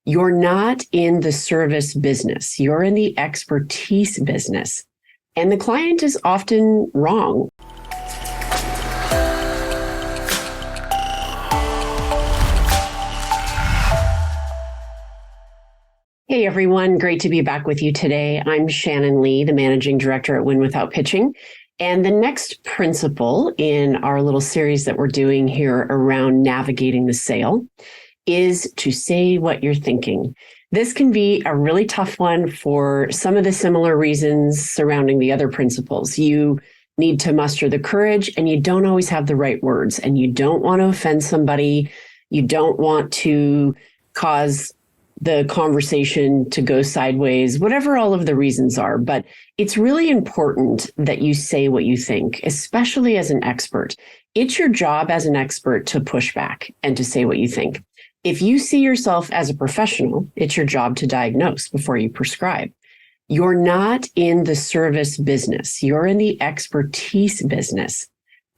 You're not in the service business. You're in the expertise business. And the client is often wrong. Hey everyone, great to be back with you today. I'm Shannyn Lee, the Managing Director at Win Without Pitching. And the next principle in our little series that we're doing here around navigating the sale is to say what you're thinking. This can be a really tough one for some of the similar reasons surrounding the other principles. You need to muster the courage and you don't always have the right words and you don't want to offend somebody. You don't want to cause the conversation to go sideways, whatever all of the reasons are. But it's really important that you say what you think, especially as an expert. It's your job as an expert to push back and to say what you think. If you see yourself as a professional, it's your job to diagnose before you prescribe. You're not in the service business. You're in the expertise business.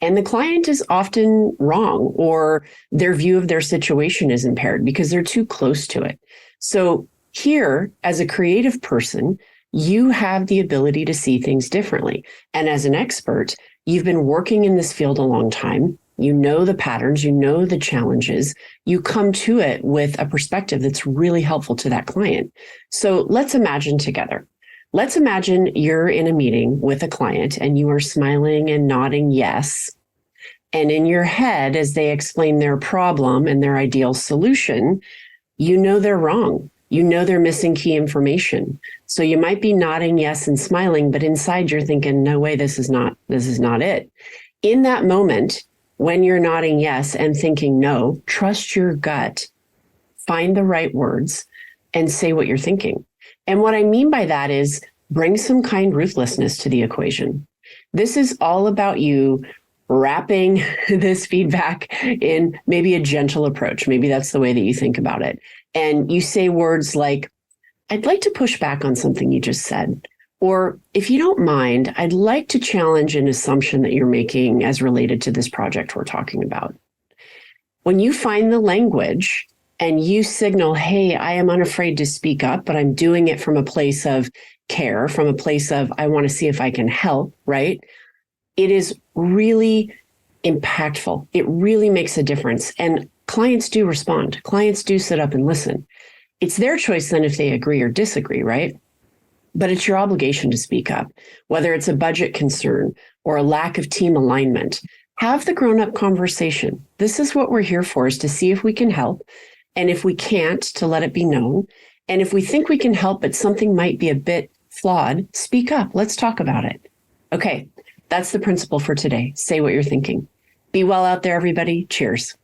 And the client is often wrong, or their view of their situation is impaired because they're too close to it. So here, as a creative person, you have the ability to see things differently. And as an expert, you've been working in this field a long time. You know the patterns, you know the challenges. You come to it with a perspective that's really helpful to that client. So let's imagine together. Let's imagine you're in a meeting with a client and you are smiling and nodding yes. And in your head, as they explain their problem and their ideal solution, you know they're wrong. You know they're missing key information. So you might be nodding yes and smiling, but inside you're thinking, no way, this is not it. In that moment, when you're nodding yes and thinking no, trust your gut, find the right words, and say what you're thinking. And what I mean by that is bring some kind ruthlessness to the equation. This is all about you wrapping this feedback in maybe a gentle approach. Maybe that's the way that you think about it. And you say words like, I'd like to push back on something you just said. Or if you don't mind, I'd like to challenge an assumption that you're making as related to this project we're talking about. When you find the language and you signal, hey, I am unafraid to speak up, but I'm doing it from a place of care, from a place of, I want to see if I can help, right? It is really impactful. It really makes a difference. And clients do respond. Clients do sit up and listen. It's their choice then if they agree or disagree, right? But it's your obligation to speak up, whether it's a budget concern or a lack of team alignment. Have the grown-up conversation. This is what we're here for, is to see if we can help. And if we can't, to let it be known. And if we think we can help, but something might be a bit flawed, speak up. Let's talk about it. Okay, that's the principle for today. Say what you're thinking. Be well out there, everybody. Cheers.